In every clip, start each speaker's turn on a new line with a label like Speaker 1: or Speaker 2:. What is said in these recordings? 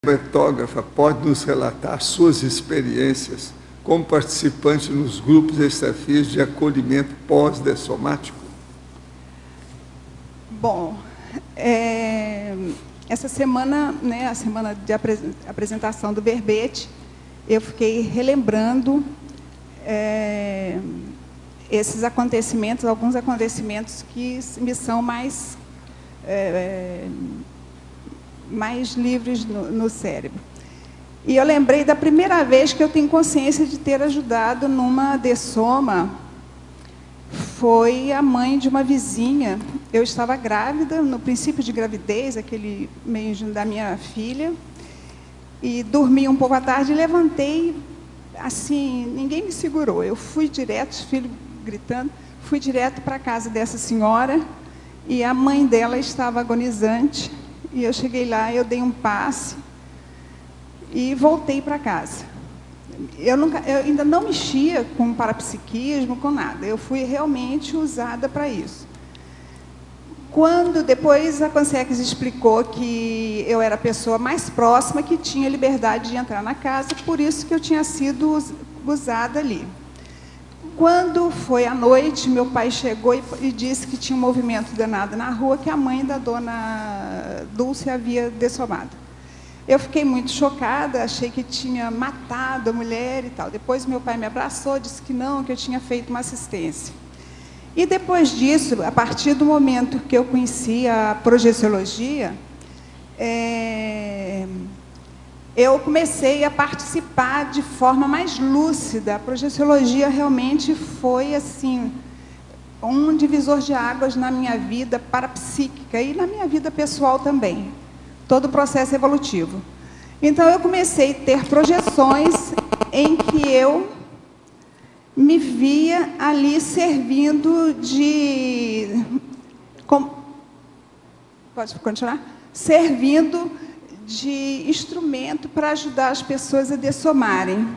Speaker 1: A etógrafa pode nos relatar suas experiências como participante nos grupos e desafios de acolhimento pós-dessomático?
Speaker 2: Bom, essa semana, né, a semana de apresentação do verbete, eu fiquei relembrando esses acontecimentos, alguns acontecimentos que me são mais livres no cérebro. E eu lembrei da primeira vez que eu tenho consciência de ter ajudado numa dessoma. Foi a mãe de uma vizinha. Eu estava grávida, no princípio de gravidez, aquele mês da minha filha, e dormi um pouco à tarde e levantei, assim, ninguém me segurou. Eu fui direto, os filhos gritando, fui direto para a casa dessa senhora, e a mãe dela estava agonizante. E eu cheguei lá, eu dei um passe e voltei para casa. Eu ainda não mexia com parapsiquismo, com nada. Eu fui realmente usada para isso. Quando depois a Consex explicou que eu era a pessoa mais próxima que tinha liberdade de entrar na casa, por isso que eu tinha sido usada ali. Quando foi à noite, meu pai chegou e disse que tinha um movimento danado na rua, que a mãe da dona Dulce havia dessomado. Eu fiquei muito chocada, achei que tinha matado a mulher e tal. Depois meu pai me abraçou, disse que não, que eu tinha feito uma assistência. E depois disso, a partir do momento que eu conheci a projeciologia, eu comecei a participar de forma mais lúcida. A projeciologia realmente foi, assim, um divisor de águas na minha vida parapsíquica e na minha vida pessoal também. Todo o processo evolutivo. Então, eu comecei a ter projeções em que eu me via ali servindo de... Pode continuar? Servindo de instrumento para ajudar as pessoas a dessomarem.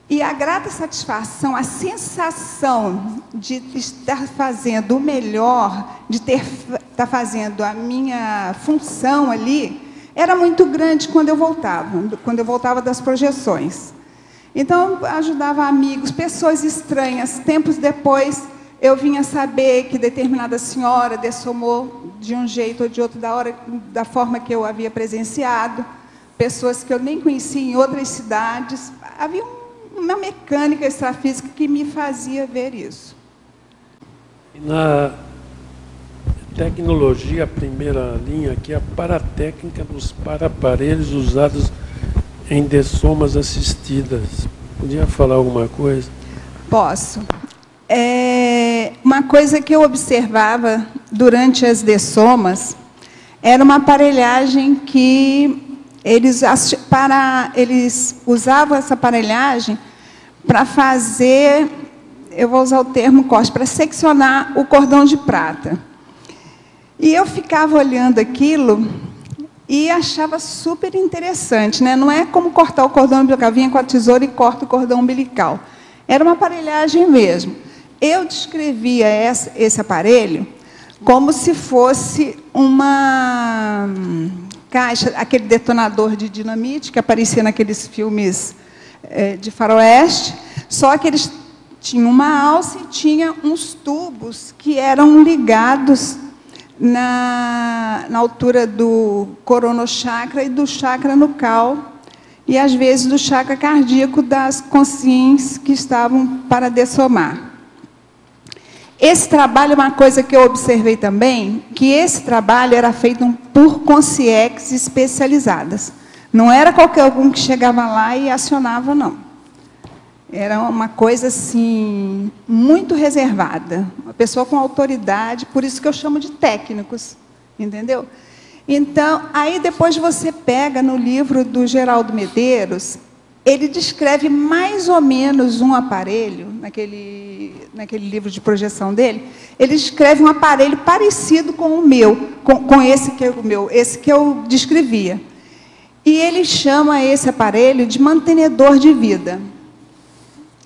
Speaker 2: E a grata satisfação, a sensação de estar fazendo o melhor, de estar fazendo a minha função ali, era muito grande quando eu voltava das projeções. Então, ajudava amigos, pessoas estranhas. Tempos depois, eu vinha saber que determinada senhora dessomou de um jeito ou de outro, da forma que eu havia presenciado, pessoas que eu nem conhecia em outras cidades. Havia uma mecânica extrafísica que me fazia ver isso.
Speaker 3: Na tecnologia, a primeira linha aqui é a paratécnica dos paraparelhos usados em dessomas assistidas. Podia falar alguma coisa?
Speaker 2: Posso. Uma coisa que eu observava durante as dessomas era uma aparelhagem que eles usavam essa aparelhagem para fazer, eu vou usar o termo corte, para seccionar o cordão de prata. E eu ficava olhando aquilo e achava super interessante, né? Não é como cortar o cordão umbilical, vinha com a tesoura e corta o cordão umbilical. Era uma aparelhagem mesmo. Eu descrevia esse aparelho como se fosse uma caixa, aquele detonador de dinamite que aparecia naqueles filmes de faroeste, só que eles tinham uma alça e tinha uns tubos que eram ligados na altura do coronochakra e do chakra nucal, e às vezes do chakra cardíaco das consciências que estavam para dessomar. Esse trabalho é uma coisa que eu observei também, que esse trabalho era feito por consciências especializadas. Não era qualquer um que chegava lá e acionava, não. Era uma coisa, assim, muito reservada. Uma pessoa com autoridade, por isso que eu chamo de técnicos, entendeu? Então, aí depois você pega no livro do Geraldo Medeiros, ele descreve mais ou menos um aparelho, naquele livro de projeção dele, ele descreve um aparelho parecido com o meu, com esse que eu descrevia. E ele chama esse aparelho de mantenedor de vida.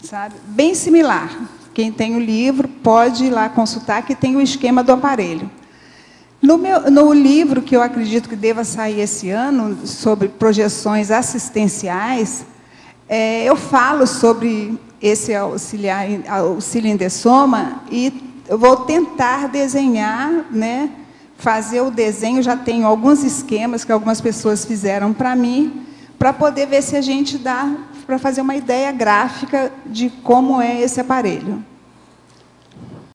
Speaker 2: Sabe? Bem similar. Quem tem o livro pode ir lá consultar, que tem o esquema do aparelho. No livro, que eu acredito que deva sair esse ano, sobre projeções assistenciais, eu falo sobre esse auxílio endessoma e eu vou tentar desenhar, né, fazer o desenho, já tenho alguns esquemas que algumas pessoas fizeram para mim, para poder ver se a gente dá para fazer uma ideia gráfica de como é esse aparelho.